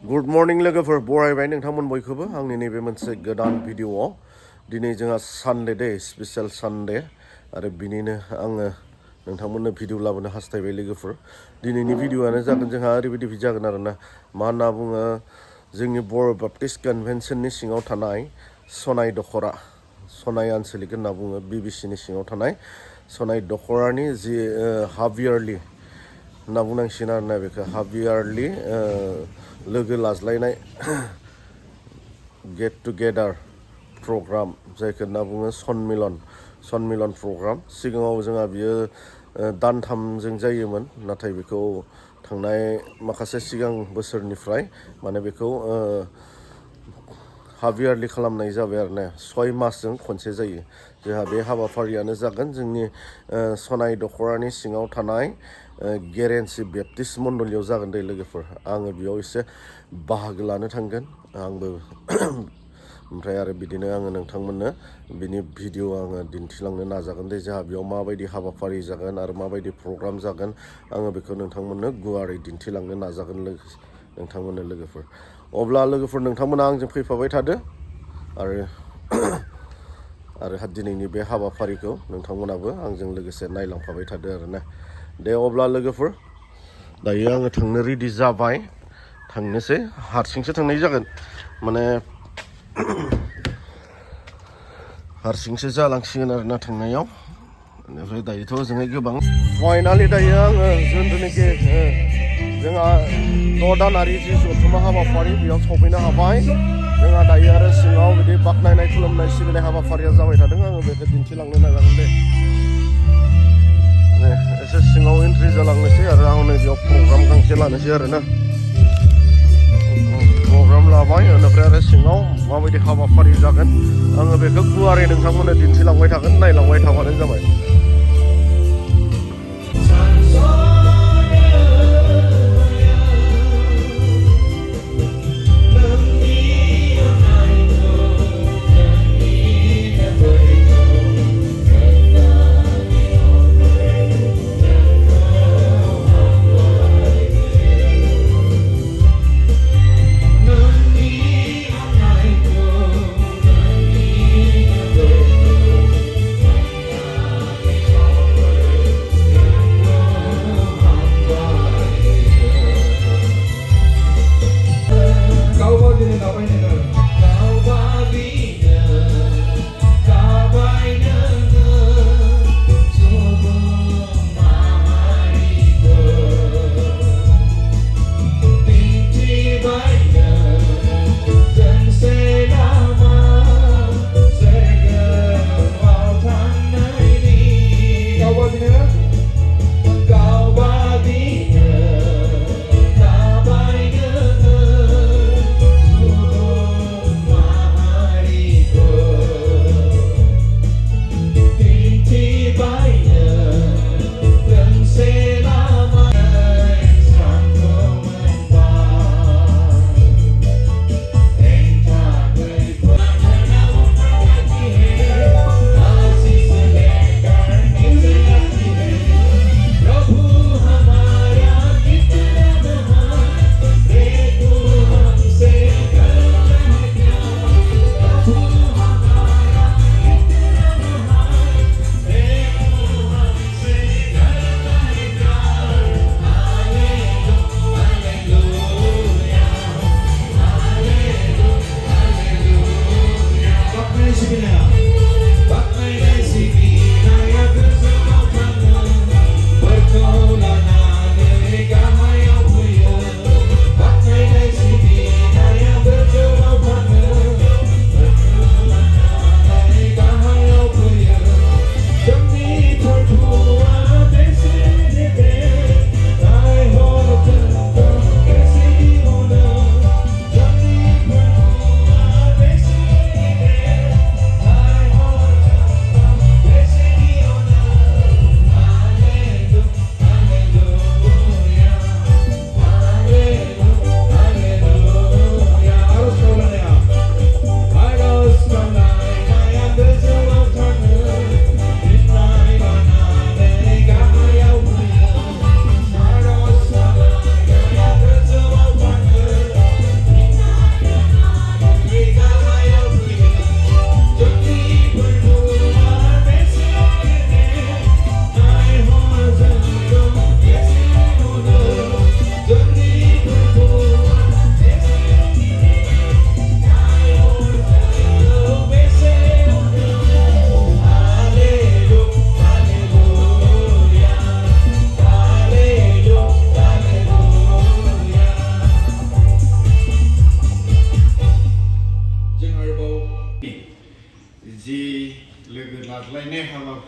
good morning लोगोफोर बरायबाय नोंथांमोन बयखौबो आंनि नैबे मोनसे गोदान भिडिअ'आव दिनै जोंहा सानडे डे स्पेसियेल सानडे आरो बिनिनो आङो नोंथांमोननो भिडिअ लाबोनो हास्थायबाय लोगोफोर दिनैनि भिडिअ'आनो जागोन जोंहा ओरैबायदि जागोन आरोना मा होनना बुङो जोंनि बर' बाप्टिस्ट कनभेन्सननि सिङाव थानाय सनाय दख'रा सनाय आनसलिक होनना बुङो बिबिसिनि सिङाव थानाय सनाय दख'रानि जि हाफ इयारलि होनना बुंनांसिगोन आरोना बेखौ हाफ इयारलि लोगो लाज्लायनाय गेट टुगेदार प्रग्राम जायखौ होनना बुङो सनमिलन प्रग्राम सिगाङाव जोंहा बियो दानथामजों जायोमोन नाथाय बेखौ थांनाय माखासे सिगां बोसोरनिफ्राय माने बेखौ हाफ इयारलि खालामनाय जाबाय आरोना 6 मासजों खनसे जायो जोंहा बे हाबाफारियानो जागोन जोंनि सनाय दख'रानि सिङाव थानाय गेरेन्सि बेप्टिस्ट मण्डलियाव जागोन दे लोगोफोर आङो बेयाव एसे बाहागो लानो थांगोन आंबो ओमफ्राय आरो बिदिनो आङो नोंथांमोननो बिनि भिडिअ आङो दिन्थिलांनो नाजागोन दे जोंहा बेयाव माबायदि हाबाफारि जागोन आरो माबायदि प्रग्राम जागोन आङो बेखौ नोंथांमोननो गुवारै दिन्थिलांनो नाजागोन नोंथांमोननो लोगोफोर अब्ला लोगोफोर नोंथांमोना आंजों फैफाबाय थादो आरो दिनैनि बे हाबाफारिखौ नोंथांमोनाबो आंजों लोगोसे नायलांफाबाय थादो आरोना दे अब्ला लोगोफोर दायो आङो थांनो रेडि जाबाय थांनोसै हारसिंसो थांनाय जागोन माने हारसिंसो जालांसिगोन आरोना थांनायाव बेनिफ्राय दायोथ' जोंहा गोबां फाइनालि दायो आङो जिथुनाखि जोंहा 6 दानारि जि जथुम्मा हाबाफारि बेयाव सफैनो हाबाय जोंहा दायो आरो सिङाव बिदि बाख्नायनाय खुलुमनाय सिबिनाय हाबाफारिया जाबाय थादों आङो बेखौ दिन्थिलांनो नाजागोन दे एसे सिङाव एन्ट्रि जालांनोसै आरो आं बेयाव प्रग्राम गांसे लानोसै आरोना प्रग्राम लाबाय बेनिफ्राय आरो सिङाव माबायदि हाबाफारि जागोन आङो बेखौ गुवारै नोंथांमोननो दिन्थिलांबाय थागोन नायलांबाय थाबानो जाबाय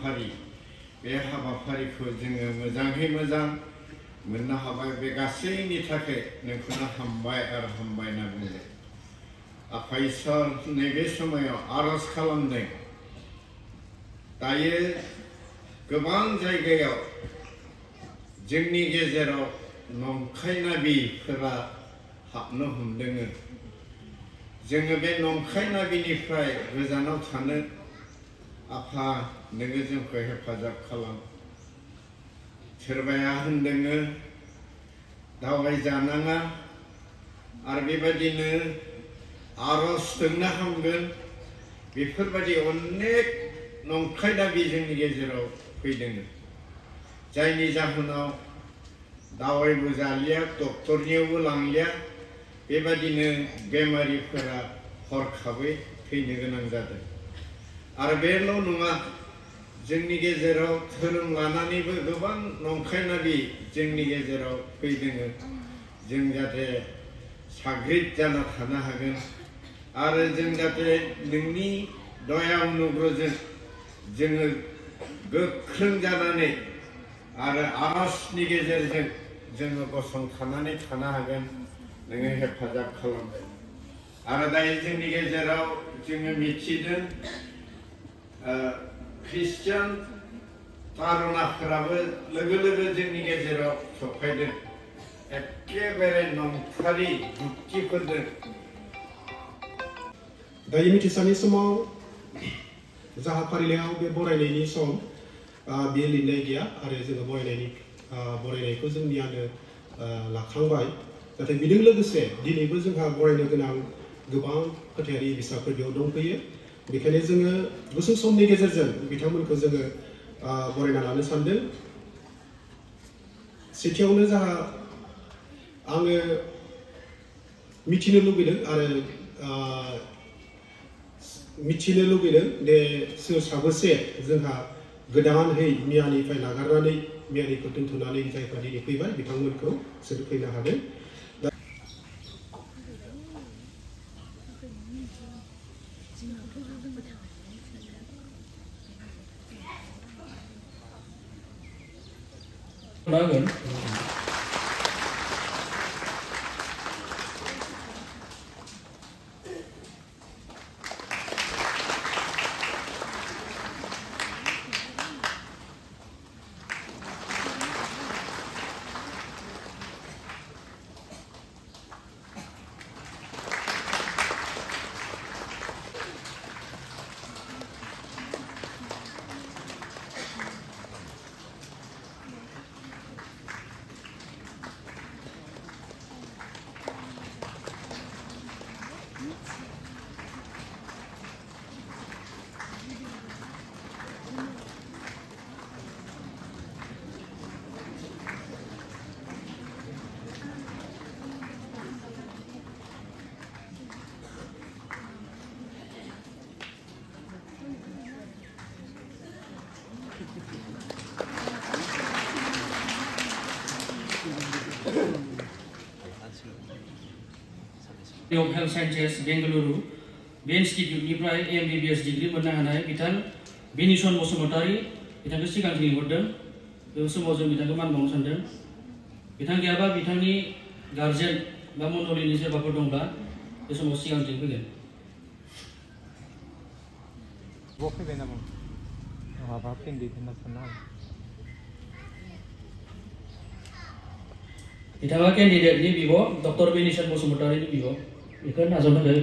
हाबाफारि बे हाबाफारिखौ जोङो मोजाङै मोजां मोननो हाबाय बे गासैनि थाखाय नोंखौनो हामबाय आरो हामबाय होनना बुंदों आफा इसोर नैबे समायाव आरज खालामदों दायो गोबां जायगायाव जोंनि गेजेराव नंखाय नाबिफोरा हाबनो हमदों जोङो बे नंखाय नाबिनिफ्राय गोजानाव थानो आफा नोङो जोंखौ हेफाजाब खालाम सोरबाया होनदों दावाय जानाङा आरो बेबायदिनो आरजजोंनो हामगोन बेफोरबायदि अनेक नंखाय दाबि जोंनि गेजेराव फैदों जायनि जाहोनाव दावायबो जालिया डक्टरनियावबो लांलिया बेबायदिनो बेमारिफोरा हरखाबै थैनो गोनां जादों आरो बेल' नङा जोंनि गेजेराव धोरोम लानानैबो गोबां नंखाय नाबि जोंनि गेजेराव फैदों जों जाहाथे साग्रिद जाना थानो हागोन आरो जों जाहाथे नोंनि दया अनुग्रहजों जोङो गोख्रों जानानै आरो आरजनि गेजेरजों जोङो गसंथानानै थानो हागोन नोङो हेफाजाब खालाम आरो दायो जोंनि गेजेराव जोङो मिथिदों ख्रिस्टियान तारुनाफोराबो लोगो लोगो जोंनि गेजेराव सफायदों एखेबारे नंथारि जुक्तिफोरजों दायो मिथिसारनि समाव जाहा फारिलाइयाव बे बरायनायनि सम बेयो लिरनाय गैया आरो जोङो बरायनायखौ जोंनियानो लाखांबाय नाथाय बेजों लोगोसे दिनैबो जोंहा बरायनो गोनां गोबां खोथायारि बिसाफोर बेयाव दंफैयो बेखायनो जोङो गुसुं समनि गेजेरजों बिथांमोनखौ जोङो बरायना लानो सानदों सेथियावनो जाहा आङो मिथिनो लुबैदों आरो मिथिनो लुबैदों दे सोर साबेसे जोंहा गोदानहै मियानिफ्राय नागारनानै मियानिखौ दोनथ'नानै जायफ्रा दिनै फैबाय बिथांमोनखौ सोर फैनो हादों of Health Sciences Bengaluru बे इनस्टिट्यूटनिफ्राय MBBS डिग्री मोननो हानाय बिथां बिनिसन बसुमतारी बिथांखौ सिगांथिं लिंहरदों बे समाव जों बिथांखौ मान बावनो सानदों बिथां गैयाबा बिथांनि गार्जेन बा मण्डलिनि सोरबाफोर दंब्ला बे समाव सिगांथिं फैगोन फैबाय नामा माबा पेन्डिं होनना सानना बिथाङा केन्डिडेटनि बिब' डक्टर बिनिसन बसुमतारीनि बिब' बेखौ नाजावनो थाखाय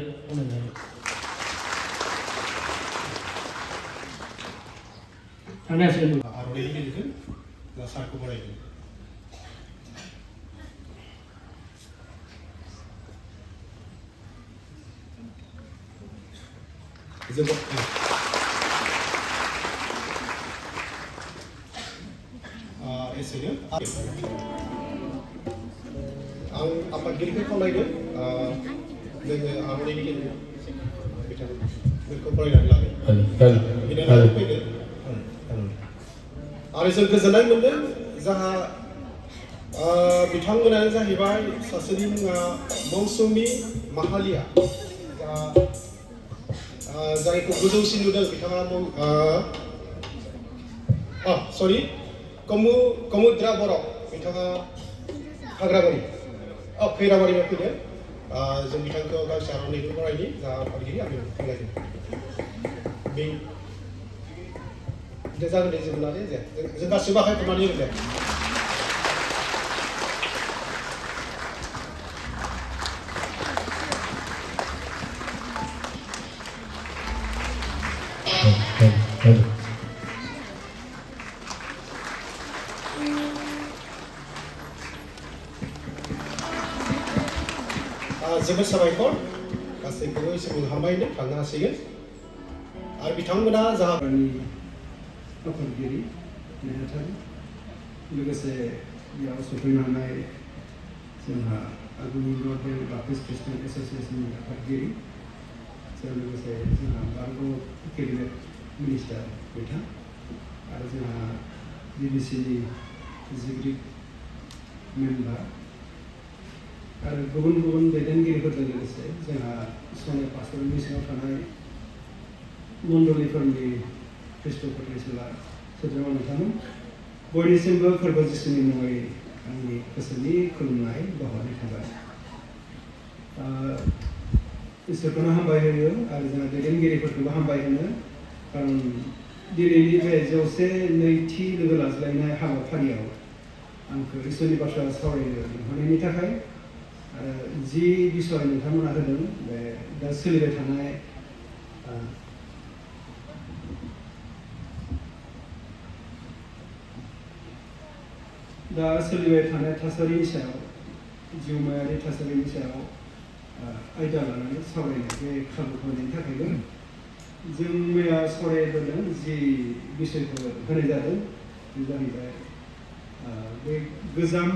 थांनो हासिगोन आर'नाइनि गेजेरजों दा सारखौ बरायगोन एसेनो आं आफादगिरिखौ खावलायदों जोङो आर'नाइनि गेजेरजों बिथांमोनखौ बरायनानै लागोन फैदो आरो जों गोजोननाय मोनदों जाहा बिथांमोनानो जाहैबाय सासेनि मुङा मौसुमि माहालिया जायखौ गोजौसिन नुदों बिथाङा सरि कमुद्रा बर' बिथाङा हाग्राबारि खैराबारिनिफ्राय फैदों जों बिथांखौ गांसे आर'नाइखौ बरायनि जा आफादगिरि आं बेखौ खावलायदों बे जागोन दे जेबो लादे जे जों गासिबो आखाइ खबनानै होगोन दे जोबोद साबायखर गासैखौबो इसोरनि हामबायनो थांनो हासिगोन आरो बिथांमोना जाहानि आफादगिरि नेहाथारि लोगोसे बेयाव सफैनो हानाय जोंहा आगुनि नर्थ बेंगल बाप्टिस्ट ख्रिस्टियान एस'सिएशननि आफादगिरि जों लोगोसे जोंहा भारत केबिनेट मिनिस्टार बिथां आरो जोंहा बिबिसिनि एग्जिकिउटिभ मेम्बार आरो गुबुन गुबुन दैदेनगिरिफोरजों लोगोसे जोंहा सनिया पास्टरनि सिङाव थानाय मण्डलिफोरनि ख्रिस्ट' फोथायसुला सोद्रोमा नोंथांमोन बयनिसिमबो फोरबो जिसुनि मुङै आंनि गोसोनि खुलुमनाय बावहरनाय थाबाय इसोरखौनो हामबाय होयो आरो जोंहा दैदेनगिरिफोरखौबो हामबाय होनो खारन दिनैनि बे 102थि लोगो लाज्लायनाय हाबाफारियाव आंखौ इसोरनि बाथ्रा सावरायनो लिंहरनायनि थाखाय जि बिसय नोंथांमोना होदों बे दा सोलिबाय थानाय थासारिनि सायाव जिउमायारि थासारिनि सायाव आयदा लानानै सावरायनो बे खाबुखौ होनायनि थाखायबो जों मैया सावरायबोदों जि बिसयखौ होनाय जादों बे जाहैबाय बे गोजाम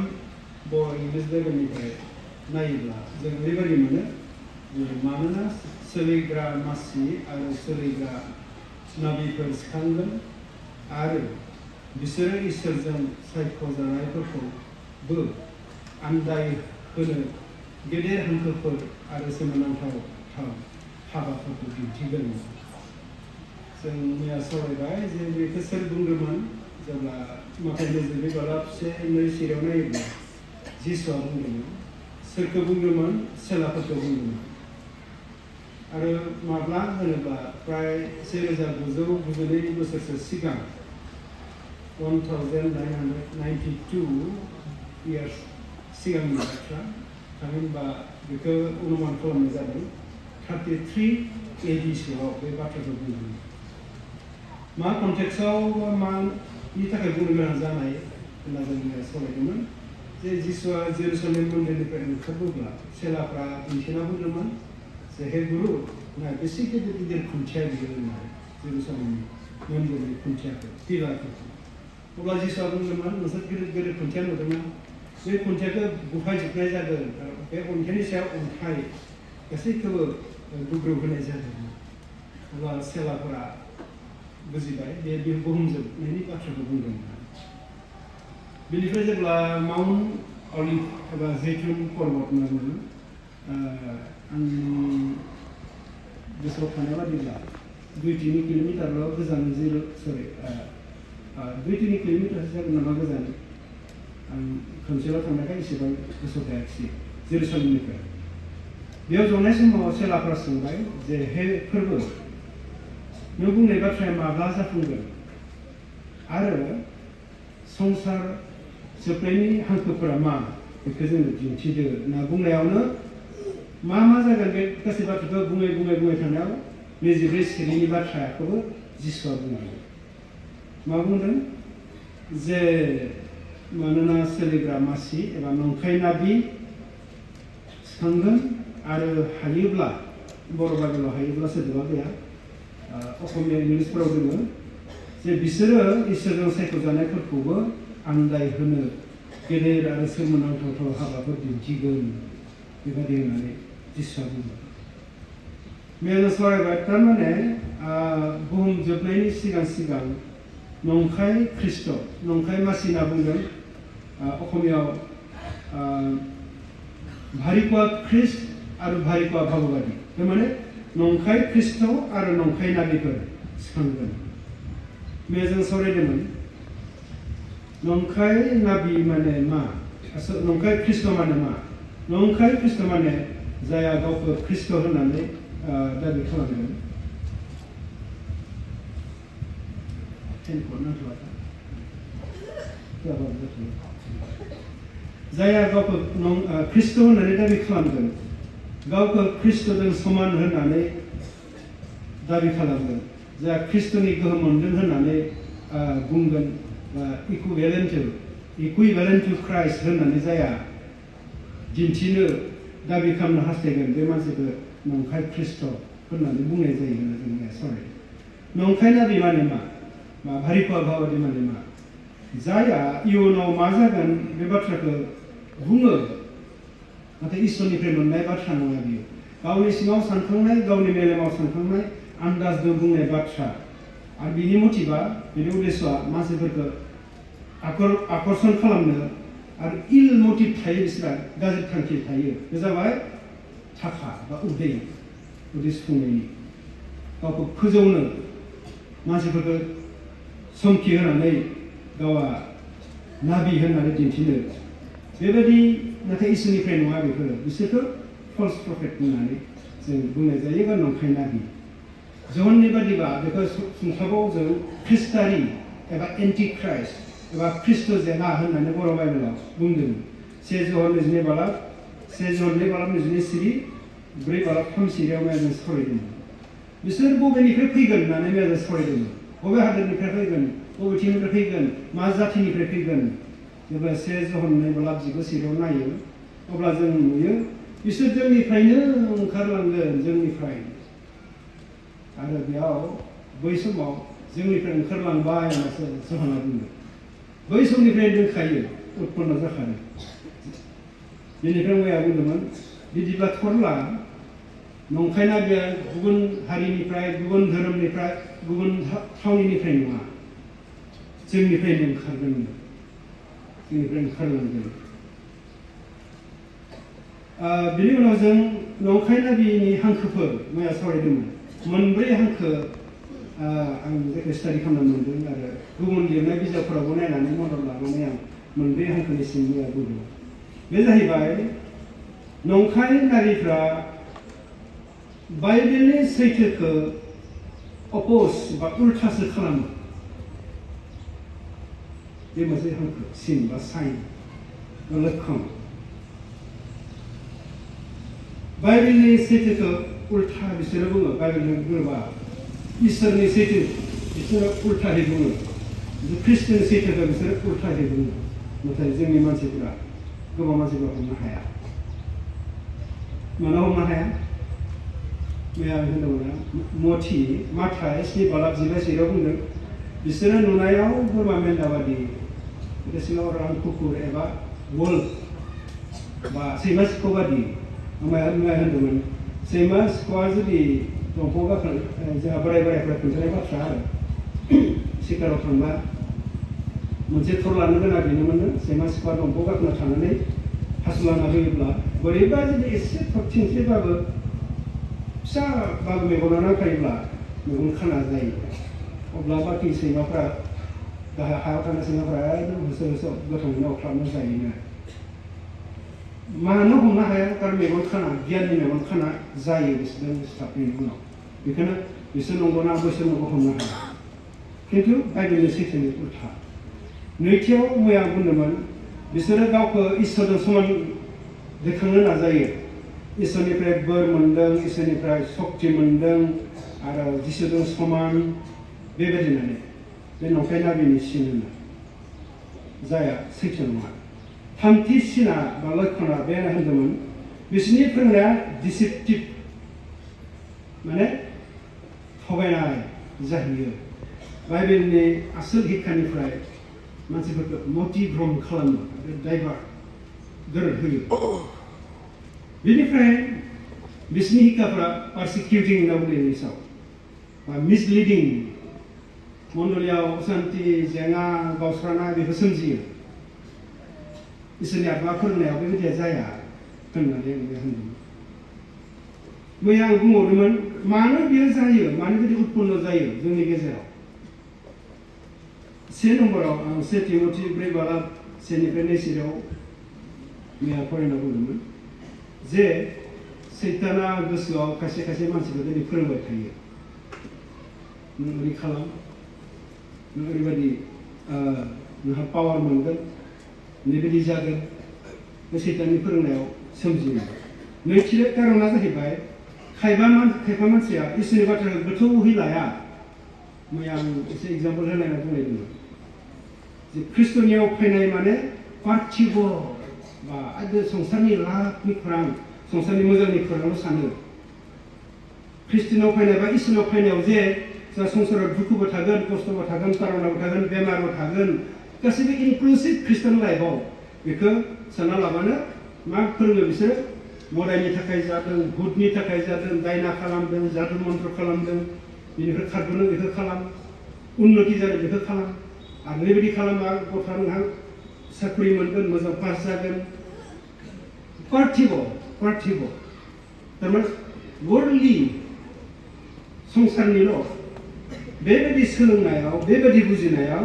बर' इंलिस बाइबेलनिफ्राय नायोब्ला जों ओरैबायदि मोनो मानोना सोलिग्रा मासि आरो सोलिग्रा नाबिफोर सिखांगोन आरो बिसोरो इसोरजों सायख'जानायफोरखौबो आन्दाय होनो गेदेर हांखोफोर आरो सोमोनांथाव हाबाफोरखौ दिन्थिगोन जों मैया सावरायबाय जे बेखौ सोर बुंदोंमोन जेब्ला माखासे नोजोरनि बालाब 1:2 नायोब्ला जिसुआ बुंदोंमोन सोरखौ बुंदोंमोन सेलाफोरखौ बुंदोंमोन आरो माब्ला होनोब्ला प्राय 1992 बोसोरसो सिगां 1992 years सिगांनि बाथ्रा थामहिनबा बेखौ अनुमान खालामनाय जादों 33 AD सोआव बे बाथ्राखौ बुंदोंमोन मा कन्टेक्सआव मानि थाखाय बुंनो गोनां जानाय होनना जों सावरायदोंमोन जे जिसुआ जेरुसालेम मन्दिरनिफ्राय ओंखारबोब्ला सेलाफ्रा दिन्थिना बुंदोंमोन जे हे गुरु ना बेसे गिदिर गिदिर खुन्थिया बियो होननानै जेरुसालेमनि मन्दिरनि खुन्थियाखौ पिलारफोरखौ अब्ला जिसुआ बुंदोंमोन नोंसोर गिदिर गिदिर खुन्थिया नुदोंमोन बे खुन्थियाखौ बुफायजोबनाय जागोन बे अन्थाइनि सायाव अन्थाइ गासैखौबो गुग्रुब होनाय जादोंमोन अब्ला सेलाफोरा बुजिबाय बे बुहुम जोबनायनि बाथ्राखौ बुंदोंमोन बेनिफ्राय जेब्ला माउन्ट अलिभ एबा जैतुन पर्बत होनना बुङो आंनि गोसोआव थानाय बादिब्ला 2-3 किल'मिटारल' गोजान 2-3 किल'मिटारसो जागोन नामा गोजान आं खनसेल' थांनायखाय एसेबां गोसोआव थायाखिसै जेरुसालेमनिफ्राय बेयाव जनाय समाव सेलाफ्रा सोंबाय जे हे फोरबो नों बुंनाय बाथ्राया माब्ला जाफुंगोन आरो संसार जोबनायनि हांखोफोरा मा बेखौ जोङो दिन्थिदो होनना बुंनायावनो मा जागोन बे गासै बाथ्राखौ बुङै थांनायाव 24 सिरिनि बाथ्राखौबो जिसुआ बुंदों मा बुंदों जे मानोना सोलिग्रा मासि एबा नंखाय नाबि सिखांगोन आरो हायोब्ला बर' बाइबेलाव हायोब्ला सोदोबा गैया असमिया इंलिसफोराव दङ जे बिसोरो इसोरजों सायख'जानायफोरखौबो आन्दाय होनो गेदेर आरो सोमोनांथाव हाबाफोर दिन्थिगोन बेबायदि होननानै जिसुआ बुंदों मेजर सावरायबाय थारमाने बुहुम जोबनायनि सिगां नंखाय ख्रिस्ट' नंखाय मासि होनना बुंदों असमियाव भारिकुवा ख्रिस्ट आरो भारिकुवा भाबबादि थारमाने नंखाय ख्रिस्ट' आरो नंखाय नाबिफोर सिखांगोन मेजर सावरायदोंमोन नंखाय नाबि माने मा नंखाय ख्रिस्ट' माने मा नंखाय ख्रिस्ट' माने जाया गावखौ ख्रिस्ट' होननानै दाबि खालामदों जाया गावखौ ख्रिस्ट' होननानै दाबि खालामदों गावखौ ख्रिस्ट'जों समान होननानै दाबि खालामगोन जाया ख्रिस्ट'नि गोहोम मोनदों होननानै बुंगोन इकुइभेलेन्ट टु क्राइस्ट होननानै जाया दिन्थिनो दाबि खालामनो हास्थायगोन बे मानसिखौ नंखाय ख्रिस्ट' होननानै बुंनाय जायो होनना जोंनिया सरि नंखाय नाबि माने मा भारिपा भाबादि माने मा जाया इयुनाव मा जागोन बे बाथ्राखौ बुङो नाथाय इसोरनिफ्राय मोननाय बाथ्रा नङा बियो गावनि सिङाव सानखांनाय गावनि मेलेमाव सानखांनाय आन्दाजजों बुंनाय बाथ्रा आरो बिनि मटिभा बिनि उद्देश्यआ मानसिफोरखौ आकर्षण खालामनो आरो इल मटिभ थायो बिसोरा गाज्रि थांखि थायो बे जाबाय थाखा बा उदै सुफुंनायनि गावखौ फोजौनो मानसिफोरखौ समखि होनानै गावा नाबि होननानै दिन्थिनो बेबायदि नाथाय इसोरनिफ्राय नङा बेफोरो बिसोरखौ फल्स प्रफेट होननानै जों बुंनाय जायो बा नंखाय नाबि जहननि बादिबा बेखौ सुंथाबाव जों ख्रिस्टारि एबा एन्टि क्राइस्ट एबा ख्रिस्ट' जेना होननानै बर' बाइबेलाव बुंदों 1 जहन 22 बालाब 1 जहन 2 बालाब 22 सिरि 4 बालाब 3 सिरियाव जों सावरायदोंमोन बिसोर बबेनिफ्राय फैगोन होननानै जों सावरायदोंमोन बबे हादोरनिफ्राय फैगोन बबेथिंनिफ्राय फैगोन मा जाथिनिफ्राय फैगोन जेब्ला 1 जहन 2 बालाब 19 सिरियाव नायो अब्ला जों नुयो बिसोर जोंनिफ्रायनो ओंखारलांगोन जोंनिफ्राय आरो बेयाव बै समाव जोंनिफ्राय ओंखारलांबाय होननासो जहना बुंदों बै समनिफ्राय दोनखायो उत्पन्न जाखादों बेनिफ्राय मैया बुंदोंमोन बिदिब्ला थरला नंखाय नाबिया गुबुन हारिनिफ्राय गुबुन धोरोमनिफ्राय गुबुन थावनिनिफ्राय नङा जोंनिफ्रायनो ओंखारगोन जोंनिफ्राय ओंखारलांगोन बिनि उनाव जों नंखाय नाबिनि हांखोफोर मैया सावरायदोंमोन मोनब्रै हांखो आं जायखौ स्टाडि खालामनानै मोन्दों आरो गुबुन लिरनाय बिजाबफोरावबो नायनानै मदद लानानै आं मोनब्रै हांखोनि सिङाव बुंदों बे जाहैबाय नंखाय नारिफ्रा बाइबेलनि सैथोखौ अपोज बा उल्थासो खालामो बे मोनसे हांखो सिन बा साइन बा लक्षण बाइबेलनि सैथोखौ उल्था बिसोरो बुङो बाइबेलजों गोरोबा इसोरनि सैथो बिसोरो उल्थायै बुङो ख्रिस्टनि सैथोखौ बिसोरो उल्थायै बुङो नाथाय जोंनि मानसिफोरा गोबां मानसिफोरा हमनो हाया मानो हमनो हाया मैया होनदोंमोन मथि माथाय 7 बालाब 19 सिरियाव बुंदों बिसोरो नुनायाव बोरमा मेन्दा बादि बे सिङाव राम कुकुर एबा वल्फ बा सैमा सिखाव बादि मैया होनदोंमोन सैमा सिखावआ जुदि दंफां गाखोन जोंहा बोराय बोरायफोरा खोन्थानाय बाथ्रा आरो शिकाराव थांबा मोनसे थर लानो गोनां बेनोमोन सैमा सिखावआ दंफां गाखोना थानानै हासुलाना होयोब्ला बोरैबा जुदि एसे थरथिंसेबाबो फिसाबाबो मेगनाव नांखायोब्ला मेगन खाना जायो अब्ला बाखि सैमाफ्रा गाहाय हायाव थानाय सैमाफ्रा एकदम होसो होसो गोथाङैनो अख्लाबनो जायोनो मानो हमनो हाया कारण मेगन खाना गियाननि मेगन खाना जायो बिसोरजों सिथाबनायनि उनाव बेखौनो बिसोर नंगौना बैसोर नंगौ हमनो हाया खिन्थु बाइबेलनि सैथोनि उल्था नैथियाव मैया बुंदोंमोन बिसोरो गावखौ इसोरजों समान दैखांनो नाजायो इसोरनिफ्राय बोर मोन्दों इसोरनिफ्राय सक्ति मोन्दों आरो जिसुजों समान बेबायदि होननानै बे नंखाय नाबिनि सिन होनो जाया सैथो नङा थामथि सिना बा लक्षणा बे होनदोंमोन बिसोरनि फोरोंनाया डिसिप्टिभ माने थगायनाय जाहैयो बाइबेलनि आसोल हिक्खानिफ्राय मानसिफोरखौ मटिभ्रम खालामो डाइभार्ट दोरद होयो बेनिफ्राय बिसोरनि हिक्खाफ्रा पारसिकिउटिं होनना बुङो इंलिसाव बा मिसलिडिं मण्डलियाव असान्ति जेंना गावस्रानाय बेफोर सोमजियो इसोरनि आत्मा फोरोंनायाव बेबायदिया जाया होननानै आं होनदोंमोन मैया आं बुंहरदोंमोन मानो बेयो जायो मानो बिदि उत्पन्न जायो जोंनि गेजेराव से नम्बराव आं से तिमथि 4:7निफ्राय 9 मैया फरायना बुंदोंमोन जे सैताना गोसोआव खायसे खायसे मानसिखौ दिनै फोरोंबाय थायो नों ओरै खालाम नों ओरैबायदि नोंहा पावार मोनगोन बेबायदि जागोन बे सैताननि फोरोंनायाव सोमजियो नैथि कारना जाहैबाय खायफा मानसिया इसोरनि बाथ्राखौ गोथौहै लाया मैया आं एसे एग्जाम्पल होनायना बुंनायदोंमोन जे ख्रिस्टनियाव फैनाय माने पार्थिब बा संसारनि लाखनि खौरां संसारनि मोजांनि खौरांल' सानो ख्रिस्टनाव फैनाय बा इसोरनाव फैनायाव जे जोंहा संसाराव दुखुबो थागोन खस्थ'बो थागोन कारनाबो थागोन बेमारबो थागोन गासैबो इनक्लुसिभ ख्रिस्टान लाइफआव बेखौ सानना लाबानो मा फोरोङो बिसोरो मोदायनि थाखाय जादों भुतनि थाखाय जादों दायना खालामदों जादु मन्त्र खालामदों बेनिफ्राय खारग'नो बेखौ खालाम उन्नति जानो बेखौ खालाम आरो बेबायदि खालामा गथ'आ नोंहा साख्रि मोनगोन मोजां पास जागोन पार्थिब थारमाने वर्ल्डलि संसारनिल' बेबायदि सोलोंनायाव बेबायदि बुजिनायाव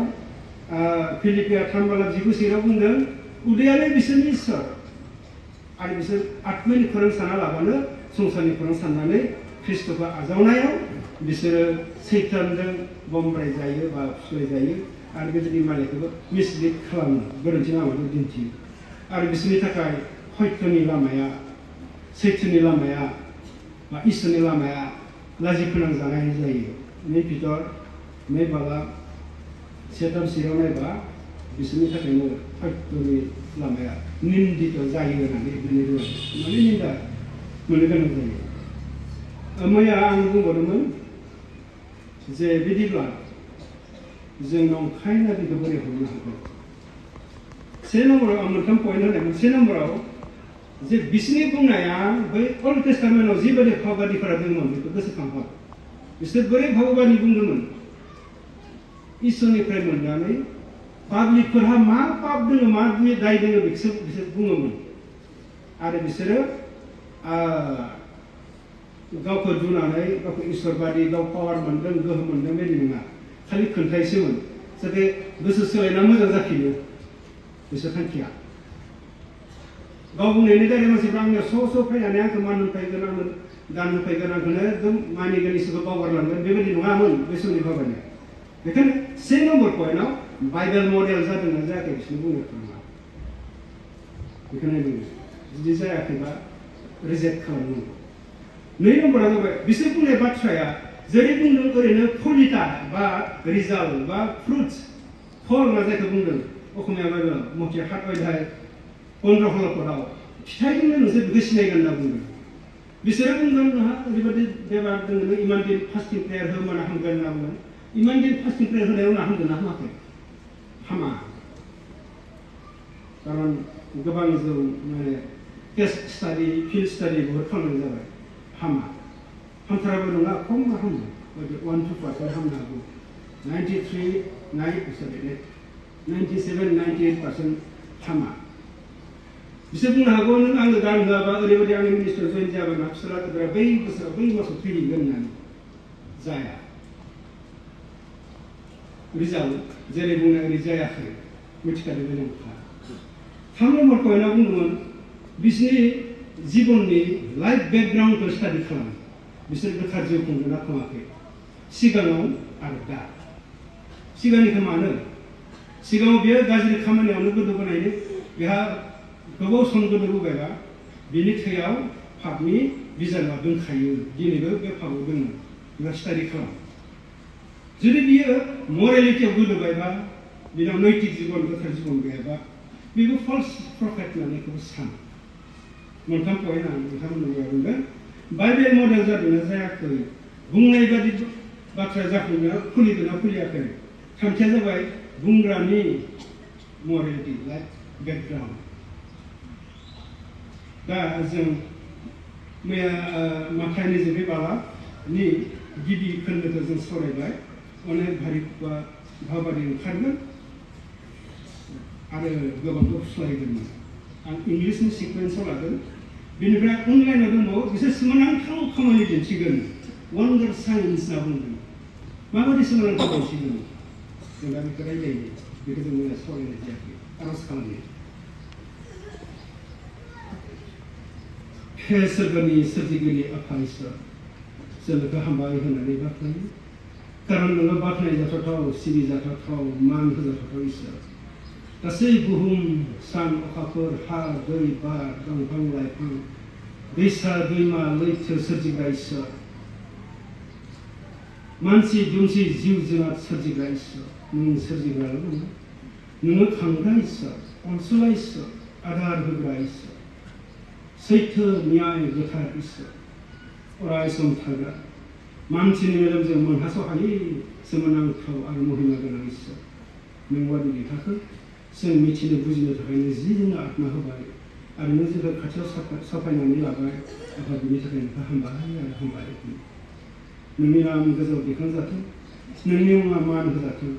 फिलिपिया 3:19 बुंदों उदैयानो बिसोरनि इसोर आरो बिसोर आत्मानि खौरां सानना लाबानो संसारनि खौरां साननानै ख्रिस्ट'खौ आजावनायाव बिसोरो सैतानजों बमब्राय जायो बा फुस्लाय जायो आरो बेबायदि मालायखौबो मिसलिड खालामो गोरोन्थि लामाखौ दिन्थियो आरो बिसोरनि थाखाय सत्यनि लामाया सैथोनि लामाया बा इसोरनि लामाया लाजि फोनांजानाय जायो नै पितर 2:7-8 नायबा बिसोरनि थाखायनो सत्यनि लामाया निन्दित जायो होननानै बुंनाय दङ माने निन्दा मोननो गोनां जायो मैया आं बुंबावदोंमोन जे बिदिब्ला जों नंखाय नाबिखौ बोरै हमनो हागोन से नम्बराव आं मोनथाम पइन्ट होनायमोन से नम्बराव जे बिसोरनि बुंनाया बै अल्ड टेस्टामेन्टआव जिबायदि भावबादिफोरा दंमोन बेखौ गोसोखांहाब बिसोर बोरै भावबादि बुंदोंमोन इसोरनिफ्राय मोननानै पाब्लिकफोरहा मा पाप दङ मा दाय दङ बिसोर बुङोमोन आरो बिसोरो गावखौ दुनानै गावखौ इसोरबादि गाव पावार मोन्दों गोहो मोन्दों बेबायदि नङा खालि खोन्थायोसोमोन जाहाथे गोसो सोलायना मोजां जाफिनो बिसोर थांखिया गाव बुंनायनि दारै मानसिफ्रा आंनियाव स' फैनानै आंखौ मान होफैगोन आंनो दान होफैगोन आंखौनो एकदम मानिगोन इसोरखौ बावगारलांगोन बेबायदि नङामोन बे समनि भावबादिया बेखायनो से नम्बर पइन्टआव बाइबेल मडेल जादोंना जायाखै बिसोरनि बुंनो थाङा बेखौनो बुङो जुदि जायाखैबा रिजेक्ट खालामनांगौ नै नम्बरा जाबाय बिसोर बुंनाय बाथ्राया जेरै बुंदों ओरैनो फलिता बा रिजाल्ट बा फ्रुट्स फल होनना जायखौ बुंदों असमिया बाइबेलाव मथि 7:15 फिथाइजोंनो नोंसोर बेखौ सिनायगोन होनना बुंदों बिसोरो बुंदों नोंहा ओरैबायदि बेमार दङ नों इमान दिन फास्टिं प्रेयार होमाना हामगोन होनना बुंदों इमान दिन फास्टिं प्रेयार होनायाव ना हामगोन ना हामाखै हामा कारन गोबां जों माने केस स्टाडि फिल्ड स्टाडि बहुत खालामनाय जाबाय हामा हामथाराबो नङा खम हामो 1-2% हामनो हागौ 97-98% हामा बिसोर बुंनो हागौ नों आंनो दान होआबा ओरैबायदि आंनि मिनिस्टार जइन जायाबा फिसाला बै बोसोराव बै मासाव थैगोन होननानै जाया रिजाल्ट जेरै बुंनाय ओरै जायाखै मिथिखादों बे नंखा 3 नम्बर पइन्टआव बुंदोंमोन बिसोरनि जिबननि लाइफ बेकग्राउन्डखौ स्टाडि खालामो बिसोर गोथार जिउ खुंगोना खुङाखै सिगाङाव आरो दा सिगांनिखौ मानो सिगाङाव बेयो गाज्रि खामानियावनो गोदोबोनायनि बेहा गोबाव सम गोदोबोबायबा बिनि थैयाव पापनि बिजानुआ दंखायो दिनैबो बे पापाव दङ बेहा स्टाडि खालाम जुदि बियो मरेलिटियाव गोदोबायबा बिनाव नैतिक जिबन गोथार जिबन गैयाबा बेबो फल्स प्रफेट होननानै सान मोनथाम पइन्ट आं नोंथांमोननो बुंगोन बाइबेल मडेल जादोंना जायाखै बुंनाय बादि बाथ्रा जाफुंनाया खुलिदोंना खुलियाखै थामथिया जाबाय बुंग्रानि मरेलिटि लाइफ बेकग्राउन्ड दा जों मैया माथाइनि बे बालानि गिबि खोन्दोखौ जों सावरायबाय अनेक भावबादि ओंखारगोन आरो गोबांखौ फुस्लायगोन आं इंलिसनि सिकुवेन्सआव लादों बेनिफ्राय अनलाइनाव दंबावो बिसोर सोमोनांथाव खामानि दिन्थिगोन वन्डार साइन्स होनना बुंदों माबायदि सोमोनांथाव दिन्थिगोन जों दा बेखौ रायलायनो बेखौ जों मैया सावरायनाय जायाखै आर'ज खालामनो हे सोरगोनि सोरजिगिरि आफा इसोर जोंखौ हामबाय होननानै बाख्नायो कारन नोङो बाख्नाय जाथावथाव सिबिजाथावथाव मान होजाथावथाव इसोर गासै बुहुम सान अखाफोर हा दै बार दंफां लाइफां दैसा दैमा लैथो सोरजिग्रा इसोर मानसि दुमसि जिउ जुनार सोरजिग्रा इसोर नों सोरजिग्राल' नङा नोङो खांग्रा इसोर अनसुला इसोर आदार होग्रा इसोर सैथो न्याय गोथार इसोर अराय सम थाग्रा मानसिनि मेलेमजों मोनहास'हायै सोमोनांथाव आरो महिमा गोनां इसोर नोंबादि बिथाखौ जों मिथिनो बुजिनो थाखायनो जि जोंनो आत्मा होबाय आरो नों जोंखौ खाथियाव साफायनानै लाबाय आफा बिनि थाखाय नोंखौ हामबाय आरो हामबाय नोंनि नाम गोजौआव दैखांजाथों नोंनि मुङा मान होजाथों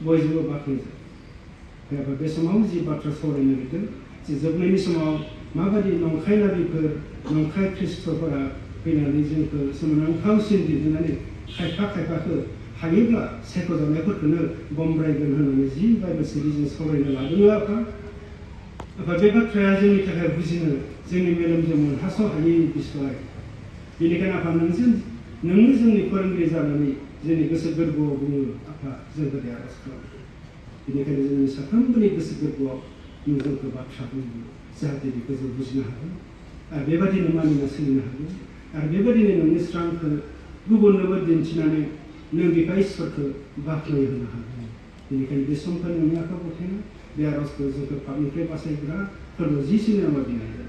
बयजोंबो बाख्नायजाथों आफा बे समाव जि बाथ्रा सावरायनो नागिरदों जे जोबनायनि समाव माबायदि नंखाय नाबिफोर नंखाय ख्रिस्ट'फोरा फैनानै जोंखौ सोमोनांथावसिन दिन्थिनानै खायफाखौ हायोब्ला सायख'जानायफोरखौनो बमब्रायगोन होननानै जि बाइबेल सिरिजों सावरायनो लादों आफा बे बाथ्राया जोंनि थाखाय बुजिनो जोंनि मेलेमजों मोनहास'हायै बिसय बेनिखायनो आफा नोंनो जोंनि फोरोंगिरि जानानै जोंनि गोसो गोरबोआव बुङो आफा जोंखौ आर'ज खालाम बेनिखायनो जोंनि साफ्रोमबोनि गोसो गोरबोआव नों जोंखौ बाथ्रा बुङो जाहाथे बेखौ जों बुजिनो हागोन आरो बेबादिनो मानिना सोलिनो हागोन आरो बेबादिनो नोंनि स्रांखौ गुबुननोबो दिन्थिनानै नों बिफा इसोरखौ बाख्नाय होनो हागोन बेनिखायनो बे समखौ नोंनि आखायाव गथायना बे आर'जखौ जोंखौ पापनिफ्राय बासायग्रा फोरबो जिसुनि नामाव बिनाय